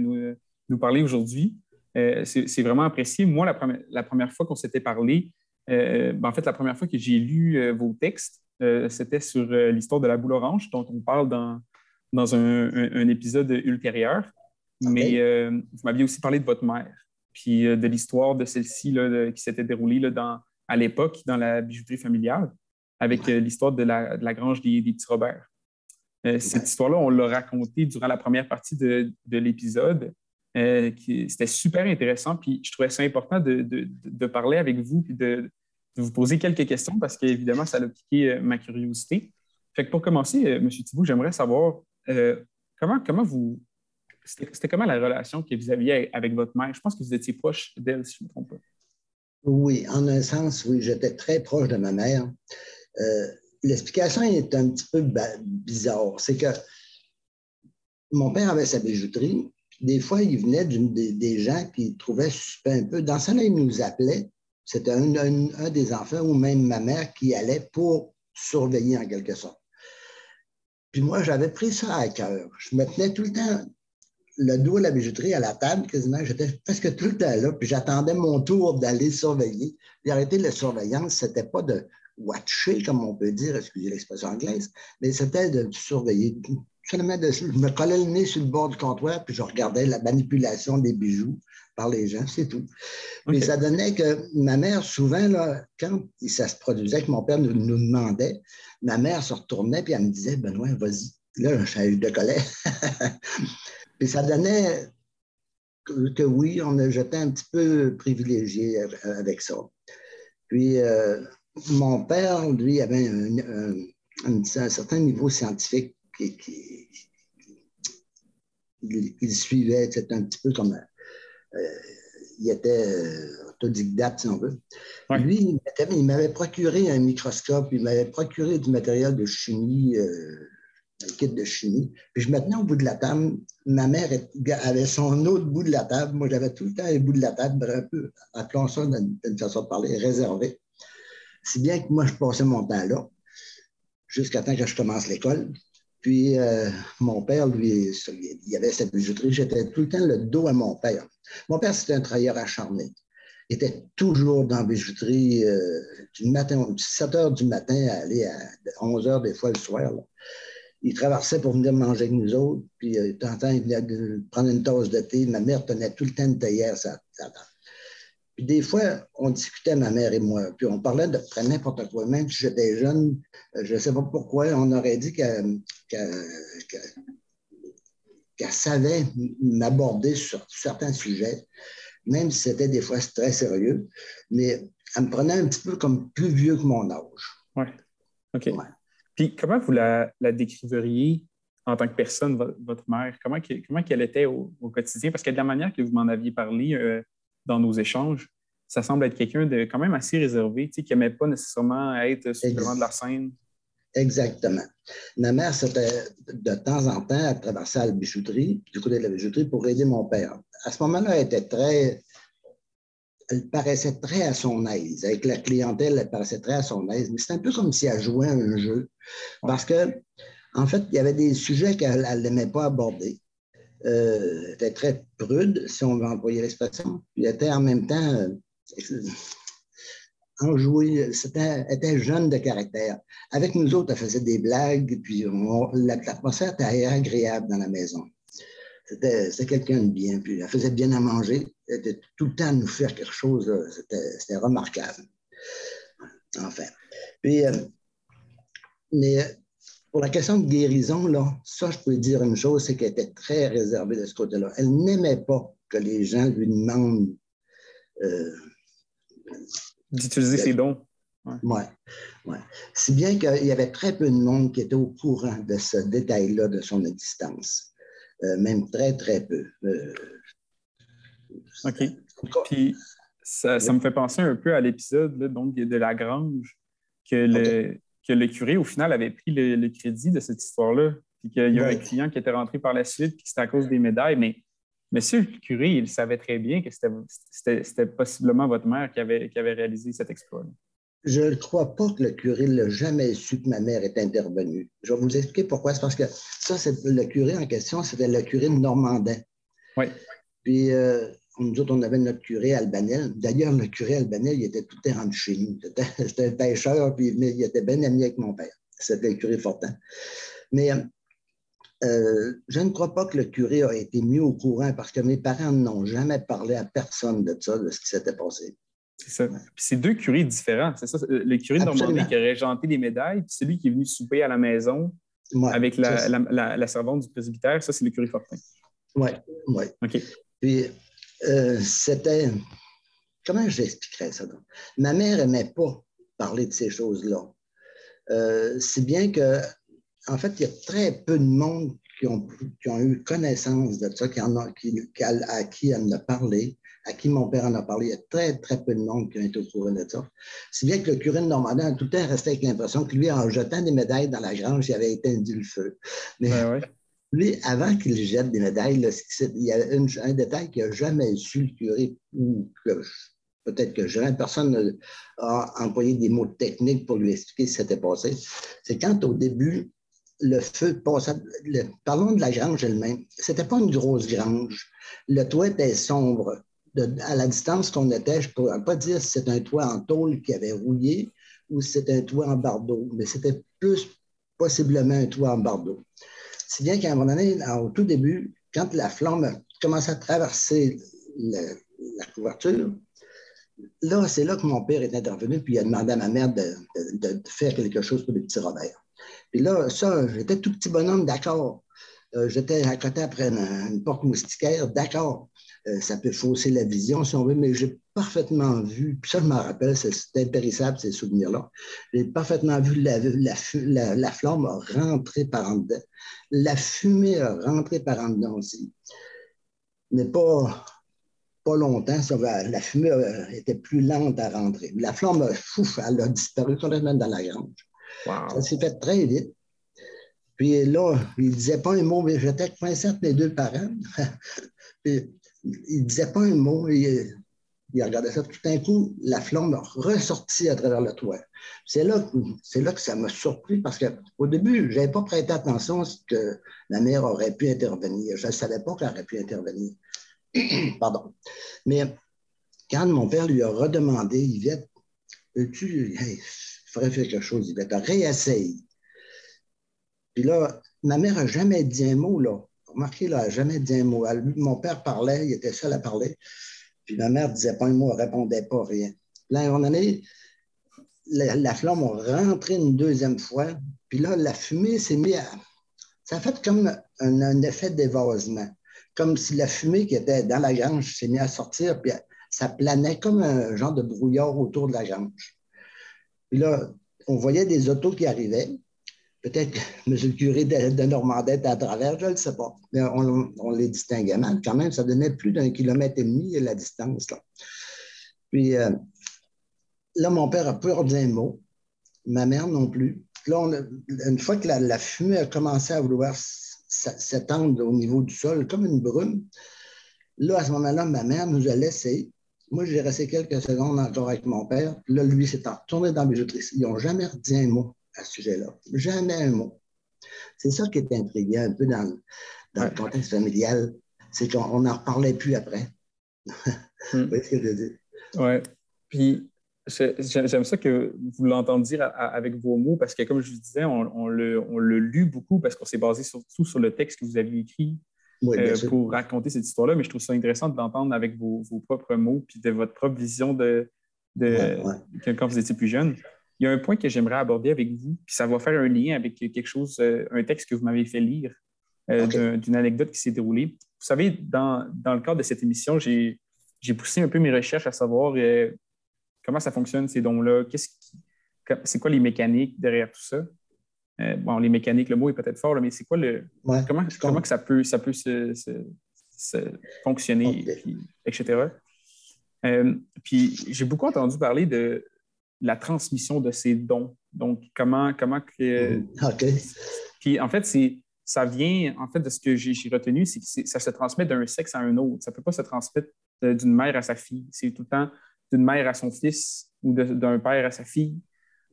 nous parler aujourd'hui. C'est vraiment apprécié. Moi, la première fois qu'on s'était parlé, en fait, la première fois que j'ai lu vos textes, c'était sur l'histoire de la boule orange, dont on parle dans un épisode ultérieur. Mais vous m'aviez aussi parlé de votre mère, puis de l'histoire de celle-ci là, qui s'était déroulée là, à l'époque dans la bijouterie familiale, avec l'histoire de la grange des petits Robert. Cette histoire-là, on l'a racontée durant la première partie de l'épisode. C'était super intéressant, puis je trouvais ça important de parler avec vous puis de vous poser quelques questions parce qu'évidemment, ça a piqué ma curiosité. Fait que pour commencer, M. Thibault, j'aimerais savoir comment vous... C'était comment la relation que vous aviez avec votre mère? Je pense que vous étiez proche d'elle, si je ne me trompe pas. Oui, en un sens, oui, j'étais très proche de ma mère. L'explication est un petit peu bizarre. C'est que mon père avait sa bijouterie. Des fois, il venait des gens qui trouvaient un peu... Dans ce temps-là, il nous appelait. C'était un des enfants ou même ma mère qui allait pour surveiller en quelque sorte. Puis moi, j'avais pris ça à cœur. Je me tenais tout le temps le dos à la bijouterie, à la table, quasiment. J'étais presque tout le temps là, puis j'attendais mon tour d'aller surveiller. Puis arrêter la surveillance, c'était pas de watcher, comme on peut dire, excusez l'expression anglaise, mais c'était de surveiller. Seulement, je me collais le nez sur le bord du comptoir, puis je regardais la manipulation des bijoux par les gens, c'est tout. Puis ça donnait que ma mère, souvent, là, quand ça se produisait, que mon père nous demandait, ma mère se retournait, puis elle me disait, Benoît, vas-y. Là, je décollais. Puis ça donnait que oui, j'étais un petit peu privilégié avec ça. Puis mon père, lui, avait un certain niveau scientifique qu'il suivait. C'était un petit peu comme... il était autodidacte, si on veut. Ouais. Lui, il m'avait procuré un microscope, il m'avait procuré du matériel de chimie, un kit de chimie. Puis je me tenais au bout de la table. Ma mère avait son autre bout de la table. Moi, j'avais tout le temps le bout de la table, un peu, appelons ça d'une façon de parler, réservé. Si bien que moi, je passais mon temps là, jusqu'à temps que je commence l'école. Puis, mon père, lui, il avait sa bijouterie. J'étais tout le temps le dos à mon père. Mon père, c'était un travailleur acharné. Il était toujours dans la bijouterie du matin, 7 heures du matin à aller à 11 heures des fois le soir. Là. Il traversait pour venir manger avec nous autres. Puis, de temps en temps, il venait de prendre une tasse de thé. Ma mère tenait tout le temps une théière sur la table. Puis des fois, on discutait, ma mère et moi, puis on parlait de n'importe quoi. Même si j'étais jeune, je ne sais pas pourquoi, on aurait dit qu'elle savait m'aborder sur certains sujets, même si c'était des fois très sérieux, mais elle me prenait un petit peu comme plus vieux que mon âge. Oui, OK. Ouais. Puis comment vous la décriveriez en tant que personne, votre mère? Comment qu'elle était au quotidien? Parce que de la manière que vous m'en aviez parlé dans nos échanges, ça semble être quelqu'un de quand même assez réservé, qui n'aimait pas nécessairement être sur le devant de la scène. Exactement. Ma mère, c'était de temps en temps, elle traversait à la bijouterie, du côté de la bijouterie, pour aider mon père. À ce moment-là, elle paraissait très à son aise. Avec la clientèle, elle paraissait très à son aise. Mais c'est un peu comme si elle jouait à un jeu. Parce que, en fait, il y avait des sujets qu'elle n'aimait pas aborder. Elle était très prude, si on veut employer l'expression. Puis elle était en même temps enjouée. Elle était jeune de caractère. Avec nous autres, elle faisait des blagues, puis l'atmosphère était agréable dans la maison. C'était quelqu'un de bien, puis elle faisait bien à manger. Elle était tout le temps à nous faire quelque chose. C'était remarquable. Enfin. Puis, mais pour la question de guérison, là, ça, je peux dire une chose, c'est qu'elle était très réservée de ce côté-là. Elle n'aimait pas que les gens lui demandent d'utiliser ses dons. Oui. Ouais. Si bien qu'il y avait très peu de monde qui était au courant de ce détail-là de son existence. Même très, très peu. OK. Puis, ça me fait penser un peu à l'épisode donc de La Grange, que le curé, au final, avait pris le crédit de cette histoire-là, puis qu'il y a un client qui était rentré par la suite, puis que c'était à cause des médailles. Mais monsieur le curé, il savait très bien que c'était possiblement votre mère qui avait réalisé cet exploit-là. Je ne crois pas que le curé ne l'a jamais su que ma mère est intervenue. Je vais vous expliquer pourquoi. C'est parce que ça, le curé en question, c'était le curé de Normandin. Oui. Puis, nous autres, on avait notre curé Albanel. D'ailleurs, le curé Albanel, il était tout le temps rendu chez nous. C'était un pêcheur, puis il était bien ami avec mon père. C'était le curé Fortin. Mais je ne crois pas que le curé a été mis au courant parce que mes parents n'ont jamais parlé à personne de ça, de ce qui s'était passé. C'est ça. Puis c'est deux curés différents, c'est ça. Le curé de Normandie qui a régenté les médailles, puis celui qui est venu souper à la maison avec la servante du presbytère, ça, c'est le curé Fortin. Oui, oui. OK. Puis c'était... Comment j'expliquerais ça? Donc? Ma mère n'aimait pas parler de ces choses-là. Si bien que, en fait, il y a très peu de monde qui ont eu connaissance de ça, à qui elle en a parlé, à qui mon père en a parlé. Il y a très, très peu de monde qui ont été au courant de ça. Si bien que le curé de Normandin a tout le temps resté avec l'impression que lui, en jetant des médailles dans la grange, il avait éteint le feu. Mais lui, avant qu'il jette des médailles, là, il y a un détail qu'il n'a jamais su, le curé, ou que peut-être que jamais personne a employé des mots techniques pour lui expliquer ce qui s'était passé. C'est quand au début, le feu passait. Parlons de la grange elle-même. C'était pas une grosse grange. Le toit était sombre. À la distance qu'on était, je ne pourrais pas dire si c'était un toit en tôle qui avait rouillé ou si c'était un toit en bardeau, mais c'était plus possiblement un toit en bardeau. Si bien qu'à un moment donné, au tout début, quand la flamme a commencé à traverser la couverture, là, c'est là que mon père est intervenu, puis il a demandé à ma mère de faire quelque chose pour les petits Robert. Puis là, ça, j'étais tout petit bonhomme, d'accord. J'étais à côté après une porte moustiquaire, d'accord. Ça peut fausser la vision, si on veut, mais j'ai parfaitement vu, puis ça, je m'en rappelle, c'est impérissable, ces souvenirs-là. J'ai parfaitement vu la flamme rentrer par en dedans. La fumée a rentré par en dedans aussi. Mais pas longtemps, la fumée était plus lente à rentrer. La flamme, elle a disparu complètement dans la grange. Wow. Ça s'est fait très vite. Puis là, il ne disait pas un mot, mais j'étais coincé entre mes deux parents. Puis, il ne disait pas un mot. Il regardait ça. Tout d'un coup, la flamme a ressorti à travers le toit. C'est là que ça m'a surpris parce qu'au début, je n'avais pas prêté attention à ce que ma mère aurait pu intervenir. Je ne savais pas qu'elle aurait pu intervenir. Pardon. Mais quand mon père lui a redemandé, Yvette, il faudrait faire quelque chose, Yvette, réessaye. Puis là, ma mère n'a jamais dit un mot, là. Remarquez, là, elle n'a jamais dit un mot. Mon père parlait, il était seul à parler. Puis ma mère ne disait pas un mot, elle ne répondait pas, rien. Là, à un moment donné, la flamme a rentré une deuxième fois. Puis là, la fumée s'est mise à... Ça a fait comme un effet d'évasement. Comme si la fumée qui était dans la grange s'est mise à sortir, puis ça planait comme un genre de brouillard autour de la grange. Puis là, on voyait des autos qui arrivaient. Peut-être que M. le curé de Normandie était à travers, je ne le sais pas. Mais on les distinguait mal. Quand même, ça donnait plus d'1,5 km la distance. Là. Puis là, mon père n'a pas dit un mot. Ma mère non plus. Là, une fois que la fumée a commencé à vouloir s'étendre au niveau du sol, comme une brume, là, à ce moment-là, ma mère nous a laissés. Moi, j'ai resté quelques secondes encore avec mon père. Là, lui s'est retourné dans la bijouterie. Ils n'ont jamais dit un mot à ce sujet-là. Jamais un mot. C'est ça qui est intriguant un peu dans le contexte familial, c'est qu'on n'en reparlait plus après. Vous voyez ce que je veux dire? Oui. Puis, j'aime ça que vous l'entendiez dire avec vos mots, parce que, comme je vous disais, on l'a lu beaucoup parce qu'on s'est basé surtout sur le texte que vous aviez écrit pour raconter cette histoire-là, mais je trouve ça intéressant de l'entendre avec vos propres mots puis de votre propre vision quand vous étiez plus jeune. Il y a un point que j'aimerais aborder avec vous, puis ça va faire un lien avec quelque chose, un texte que vous m'avez fait lire, d'une anecdote qui s'est déroulée. Vous savez, dans le cadre de cette émission, j'ai poussé un peu mes recherches à savoir comment ça fonctionne, ces dons-là, c'est quoi les mécaniques derrière tout ça. Bon, les mécaniques, le mot est peut-être fort, là, mais c'est quoi comment que ça peut se fonctionner, puis, etc. Puis j'ai beaucoup entendu parler de la transmission de ces dons. Donc, comment que... Puis, en fait, ça vient, en fait, de ce que j'ai retenu, c'est que ça se transmet d'un sexe à un autre. Ça ne peut pas se transmettre d'une mère à sa fille. C'est tout le temps d'une mère à son fils ou d'un père à sa fille.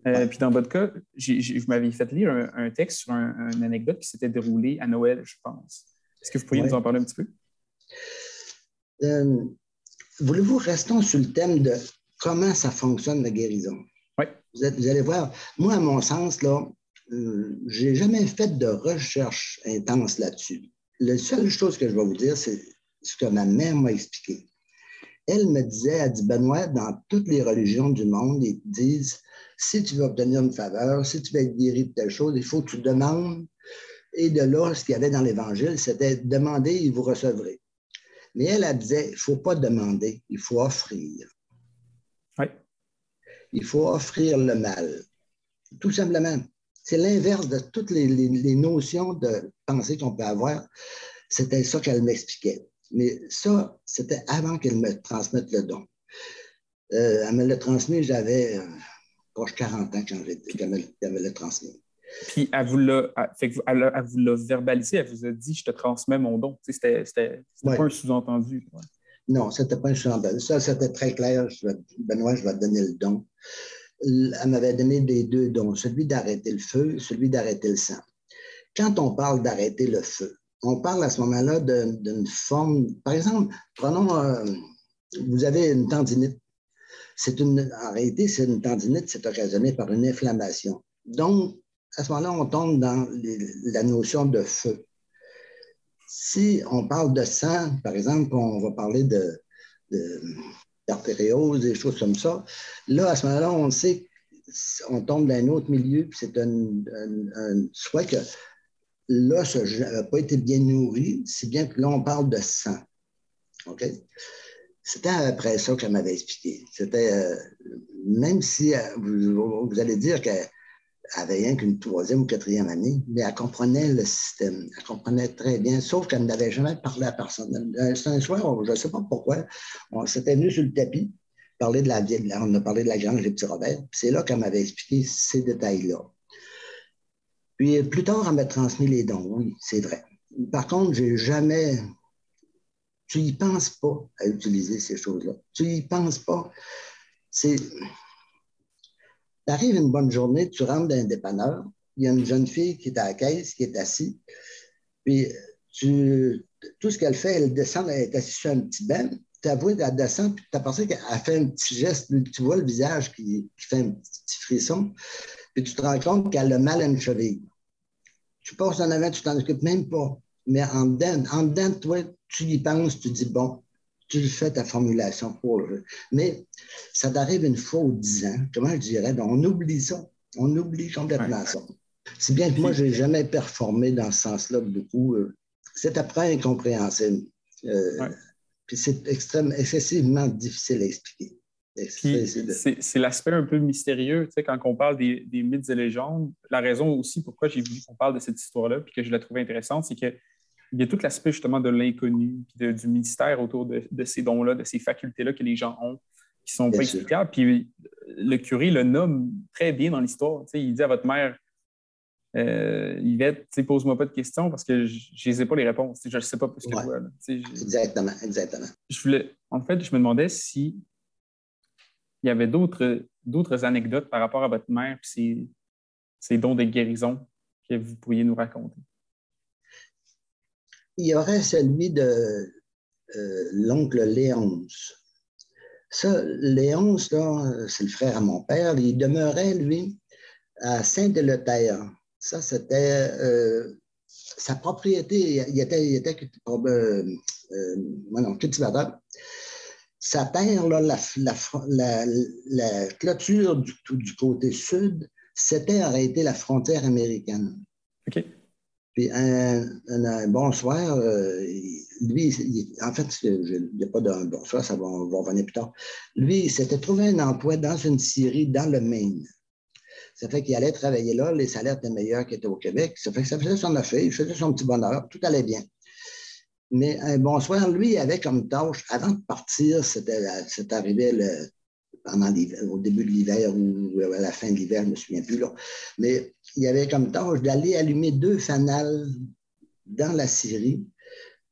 Puis, dans votre cas, vous m'aviez fait lire un texte sur une anecdote qui s'était déroulée à Noël, je pense. Est-ce que vous pourriez nous en parler un petit peu? Voulez-vous restons sur le thème de comment ça fonctionne, la guérison? Oui. Vous allez voir, moi, à mon sens, là, je n'ai jamais fait de recherche intense là-dessus. La seule chose que je vais vous dire, c'est ce que ma mère m'a expliqué. Elle me disait, elle dit, Benoît, dans toutes les religions du monde, ils te disent, si tu veux obtenir une faveur, si tu veux être guéri de telle chose, il faut que tu demandes. Et de là, ce qu'il y avait dans l'Évangile, c'était demander et vous recevrez. Mais elle disait, il ne faut pas demander, il faut offrir. Oui. Il faut offrir le mal. Tout simplement. C'est l'inverse de toutes les notions de pensée qu'on peut avoir. C'était ça qu'elle m'expliquait. Mais ça, c'était avant qu'elle me transmette le don. Elle me l'a transmis, j'avais proche 40 ans quand elle me l'a transmis. Puis elle vous l'a verbalisé, elle vous a dit « je te transmets mon don ». C'était pas un sous-entendu. Ouais. Non, c'était pas un chandelle. Ça, c'était très clair. Benoît, je vais te donner le don. Elle m'avait donné des 2 dons, celui d'arrêter le feu, celui d'arrêter le sang. Quand on parle d'arrêter le feu, on parle à ce moment-là d'une forme, par exemple, prenons, vous avez une tendinite. En réalité, c'est une tendinite, c'est occasionné par une inflammation. Donc, à ce moment-là, on tombe dans la notion de feu. Si on parle de sang, par exemple, on va parler d'artériose, des choses comme ça. Là, à ce moment-là, on sait qu'on tombe dans un autre milieu, puis c'est soit que l'os n'a pas été bien nourri, si bien que là, on parle de sang. OK? C'était après ça qu'elle m'avait expliqué. C'était, même si vous allez dire qu'elle avait rien qu'une 3e ou 4e année, mais elle comprenait le système. Elle comprenait très bien, sauf qu'elle n'avait jamais parlé à personne. C'est un soir, je ne sais pas pourquoi, on s'était venu sur le tapis, on a parlé de la grange des petits Robert, puis c'est là qu'elle m'avait expliqué ces détails-là. Puis plus tard, elle m'a transmis les dons, oui, c'est vrai. Par contre, j'ai jamais... Tu n'y penses pas à utiliser ces choses-là. Tu n'y penses pas. Tu arrives une bonne journée, tu rentres dans un dépanneur, il y a une jeune fille qui est à la caisse, qui est assise, puis tout ce qu'elle fait, elle descend, elle est assise sur un petit banc, tu avoues, elle descend, puis tu as pensé qu'elle fait un petit geste, tu vois le visage qui fait un petit frisson, puis tu te rends compte qu'elle a mal à une cheville. Tu passes en avant, tu t'en occupes même pas. Mais en dedans, toi, tu y penses, tu dis, bon, tu fais ta formulation pour le jeu. Mais ça t'arrive une fois ou 10 ans, comment je dirais, on oublie ça. On oublie complètement ça. Si bien que moi, je n'ai jamais performé dans ce sens-là beaucoup. C'est après incompréhensible. Puis c'est excessivement difficile à expliquer. C'est l'aspect un peu mystérieux, tu sais, quand on parle des mythes et légendes. La raison aussi pourquoi j'ai voulu qu'on parle de cette histoire-là, puis que je la trouvais intéressante, c'est qu'il y a tout l'aspect justement de l'inconnu, puis du mystère autour de ces dons-là, de ces facultés-là que les gens ont, qui ne sont pas explicables. Puis le curé le nomme très bien dans l'histoire. Tu sais, il dit à votre mère, Yvette, pose-moi pas de questions parce que je n'ai pas les réponses. Je ne sais pas plus que toi. Exactement. Je me demandais si il y avait d'autres anecdotes par rapport à votre mère et ces dons de guérison que vous pourriez nous raconter. Il y aurait celui de l'oncle Léonce. Ça, Léonce, là, c'est le frère à mon père. Il demeurait, lui, à Saint-Éleuthère. Ça, c'était sa propriété. Il était cultivateur. Sa terre, là, la clôture du côté sud, c'était arrêté la frontière américaine. OK. Puis un bonsoir, lui, en fait, il n'y a pas de bonsoir, ça va revenir plus tard. Lui, il s'était trouvé un emploi dans une scierie dans le Maine. Ça fait qu'il allait travailler là, les salaires étaient meilleurs qu'il était au Québec. Ça fait que ça faisait son affaire, il faisait son petit bonheur, tout allait bien. Mais un bonsoir, lui, il avait comme tâche, avant de partir, c'est arrivé au début de l'hiver ou à la fin de l'hiver, je ne me souviens plus, là. Mais il avait comme tâche d'aller allumer 2 fanals dans la scierie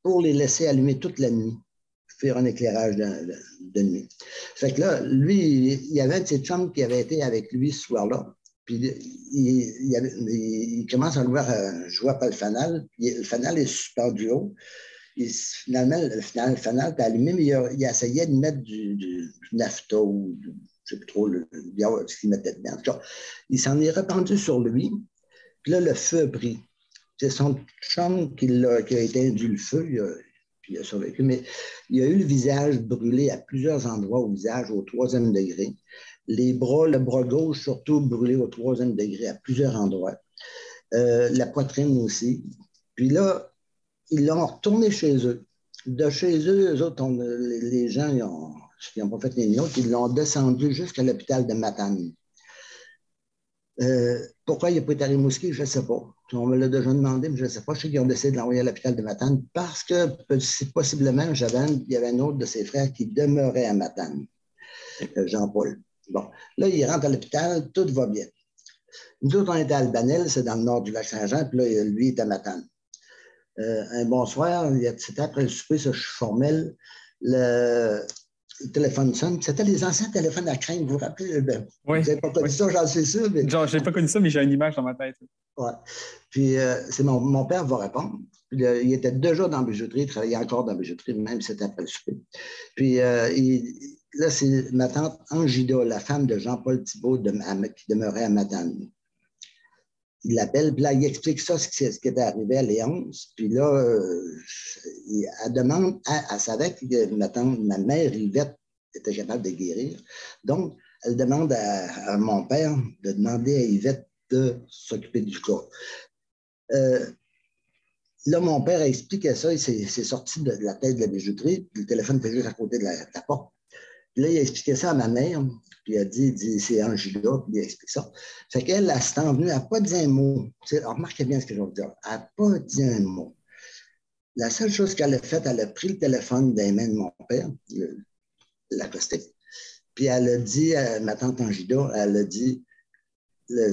pour les laisser allumer toute la nuit, faire un éclairage de nuit. Fait que là, lui, il y avait un de ses chums qui avait été avec lui ce soir-là. Puis il commence à jouer après le fanal. Puis le fanal est suspendu haut. Finalement, le fanal est allumé, mais il essayait de mettre du nafta ou je ne sais plus trop ce qu'il mettait dedans. En tout cas, il s'en est répandu sur lui. Puis là, le feu a pris. C'est son chum qui a été induit le feu. Il a survécu, mais il a eu le visage brûlé à plusieurs endroits au visage, au 3e degré. Les bras, le bras gauche surtout brûlé au 3e degré à plusieurs endroits. La poitrine aussi. Puis là, ils l'ont retourné chez eux. De chez eux, eux autres, les gens, ils n'ont pas fait les nôtres, ils l'ont descendu jusqu'à l'hôpital de Matane. Pourquoi il n'a pas été à Rimouski, je ne sais pas. On me l'a déjà demandé, mais je ne sais pas. Je sais qu'ils ont décidé de l'envoyer à l'hôpital de Matane parce que possiblement, il y avait un autre de ses frères qui demeurait à Matane, Jean-Paul. Bon, là, il rentre à l'hôpital, tout va bien. Nous autres, on était à Albanel, c'est dans le nord du lac Saint-Jean, puis là, lui, il est à Matane. Un bonsoir, c'était après le souper, ça, je suis formel. le téléphone sonne. C'était les anciens téléphones à crainte, vous vous rappelez? Oui. Vous n'avez pas connu ça, j'en sais sûr. Mais... Genre, je n'ai pas connu ça, mais j'ai une image dans ma tête. Ouais. Puis, c'est mon père va répondre. Puis, il était déjà dans la bijouterie, il travaillait encore dans la bijouterie, même si c'était après le souper. Puis, là, c'est ma tante Angida, la femme de Jean-Paul Thibault qui demeurait à Matane. Il l'appelle, puis là, il explique ça, ce qui était arrivé à Léonce. Puis là, elle demande, elle savait que ma mère, Yvette, était capable de guérir. Donc, elle demande à mon père de demander à Yvette de s'occuper du cas. Là, mon père a expliqué ça, il s'est sorti de la tête de la bijouterie, puis le téléphone était juste à côté de la porte. Puis là, il a expliqué ça à ma mère, puis il a dit c'est Angela, puis il a expliqué ça. Fait qu'elle, elle s'est envenue, elle n'a pas dit un mot. Remarquez bien ce que je vais vous dire. Elle n'a pas dit un mot. La seule chose qu'elle a faite, elle a pris le téléphone des mains de mon père, l'acoustique, puis elle a dit à ma tante Angida, elle a dit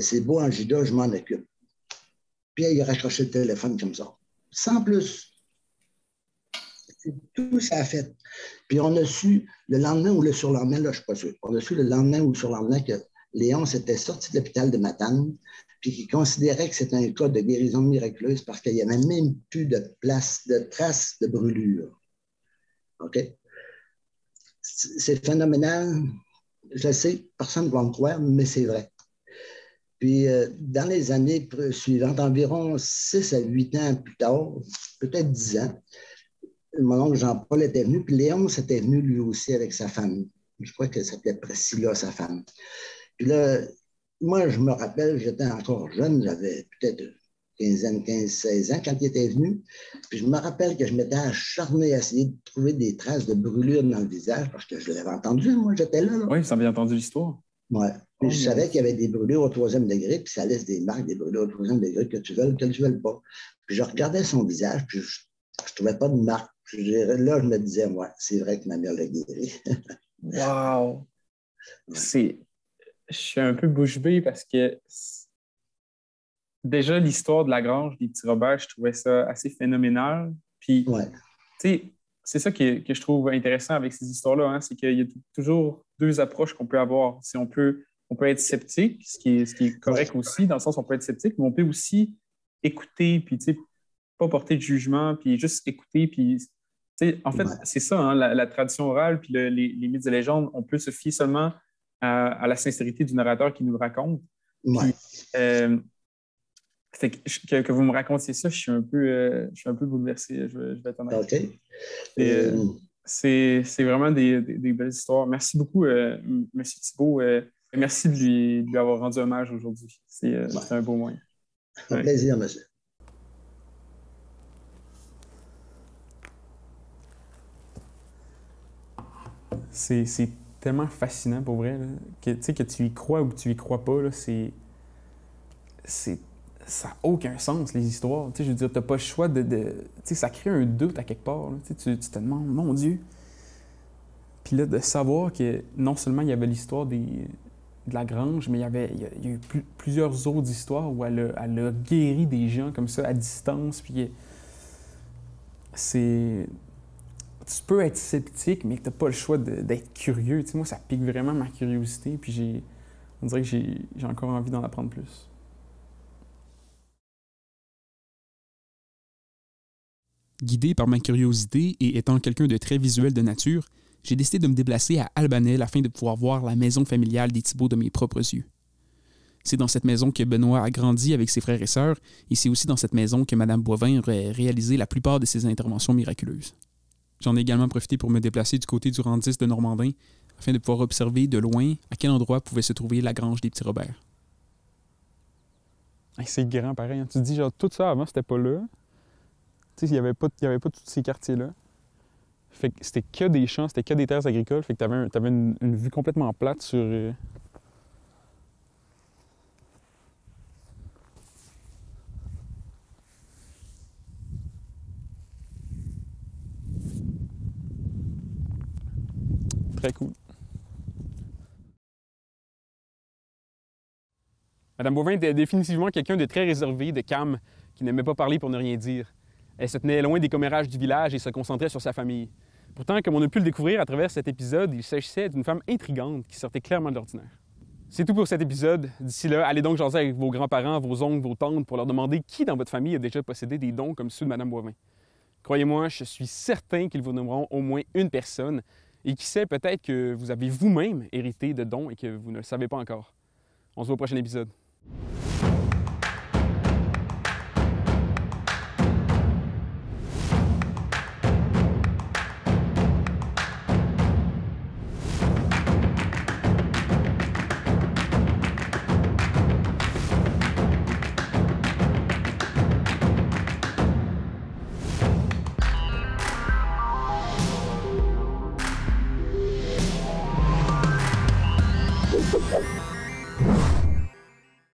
c'est beau Angida, je m'en occupe. Puis elle a raccroché le téléphone comme ça. Sans plus. C'est tout ça a fait. Puis on a su le lendemain ou le surlendemain, là, je ne suis pas sûr. On a su le lendemain ou le surlendemain que Léon s'était sorti de l'hôpital de Matane, puis qu'il considérait que c'était un cas de guérison miraculeuse parce qu'il n'y avait même plus de traces de brûlure. OK? C'est phénoménal. Je sais, personne ne va me croire, mais c'est vrai. Puis, dans les années suivantes, environ 6 à 8 ans plus tard, peut-être 10 ans, mon oncle Jean-Paul était venu, puis Léon était venu lui aussi avec sa femme. Je crois que c'était Priscilla, sa femme. Puis là, moi, je me rappelle, j'étais encore jeune, j'avais peut-être 15-16 ans quand il était venu. Puis je me rappelle que je m'étais acharné à essayer de trouver des traces de brûlure dans le visage parce que je l'avais entendu, moi, j'étais là. Oui, vous avez entendu l'histoire. Oui. Puis je savais qu'il y avait des brûlures au 3e degré, puis ça laisse des marques, des brûlures au 3e degré que tu veux, que tu ne veux pas. Puis je regardais son visage, puis je ne trouvais pas de marque. Là, je me disais, moi, c'est vrai que ma mère l'a guéri. Wow! Ouais. Je suis un peu bouche bée parce que déjà, l'histoire de la grange des petits Robert, je trouvais ça assez phénoménal. Puis, tu sais, c'est ça que je trouve intéressant avec ces histoires-là, hein, c'est qu'il y a toujours deux approches qu'on peut avoir. Si on peut être sceptique, ce qui est correct aussi, dans le sens où on peut être sceptique, mais on peut aussi écouter, puis, tu sais, pas porter de jugement, puis juste écouter, puis... En fait, c'est ça, hein, la tradition orale puis les mythes et légendes, on peut se fier seulement à la sincérité du narrateur qui nous le raconte. Ouais. Puis, que vous me racontiez ça, je suis un peu bouleversé, je vais être honnête. OK. C'est vraiment des belles histoires. Merci beaucoup, M. Thibault. Merci de lui avoir rendu hommage aujourd'hui. C'est un beau moyen. Un plaisir, monsieur. C'est tellement fascinant pour vrai, là, que tu y crois ou que tu y crois pas, là, ça n'a aucun sens, les histoires. Je veux dire, tu n'as pas le choix ça crée un doute à quelque part. Là, tu te demandes, mon Dieu. Puis là, de savoir que non seulement il y avait l'histoire de la grange, mais il y a eu plusieurs autres histoires où elle a guéri des gens comme ça à distance. Puis tu peux être sceptique, mais tu n'as pas le choix d'être curieux. Moi, ça pique vraiment ma curiosité, puis on dirait que j'ai encore envie d'en apprendre plus. Guidé par ma curiosité et étant quelqu'un de très visuel de nature, j'ai décidé de me déplacer à Albanel afin de pouvoir voir la maison familiale des Thibault de mes propres yeux. C'est dans cette maison que Benoît a grandi avec ses frères et sœurs, et c'est aussi dans cette maison que Mme Boivin aurait réalisé la plupart de ses interventions miraculeuses. J'en ai également profité pour me déplacer du côté du Randis de Normandin afin de pouvoir observer de loin à quel endroit pouvait se trouver la grange des petits Robert. Hey, c'est grand pareil. Hein. Tu te dis, genre, tout ça avant, c'était pas là. Tu sais, il n'y avait pas tous ces quartiers-là. Fait que c'était que des champs, c'était que des terres agricoles. Fait que t'avais une vue complètement plate sur... Très cool. Madame Boivin était définitivement quelqu'un de très réservé, de calme, qui n'aimait pas parler pour ne rien dire. Elle se tenait loin des commérages du village et se concentrait sur sa famille. Pourtant, comme on a pu le découvrir à travers cet épisode, il s'agissait d'une femme intrigante qui sortait clairement de l'ordinaire. C'est tout pour cet épisode. D'ici là, allez donc jaser avec vos grands-parents, vos oncles, vos tantes pour leur demander qui dans votre famille a déjà possédé des dons comme ceux de Mme Boivin. Croyez-moi, je suis certain qu'ils vous nommeront au moins une personne. Et qui sait, peut-être que vous avez vous-même hérité de dons et que vous ne le savez pas encore. On se voit au prochain épisode.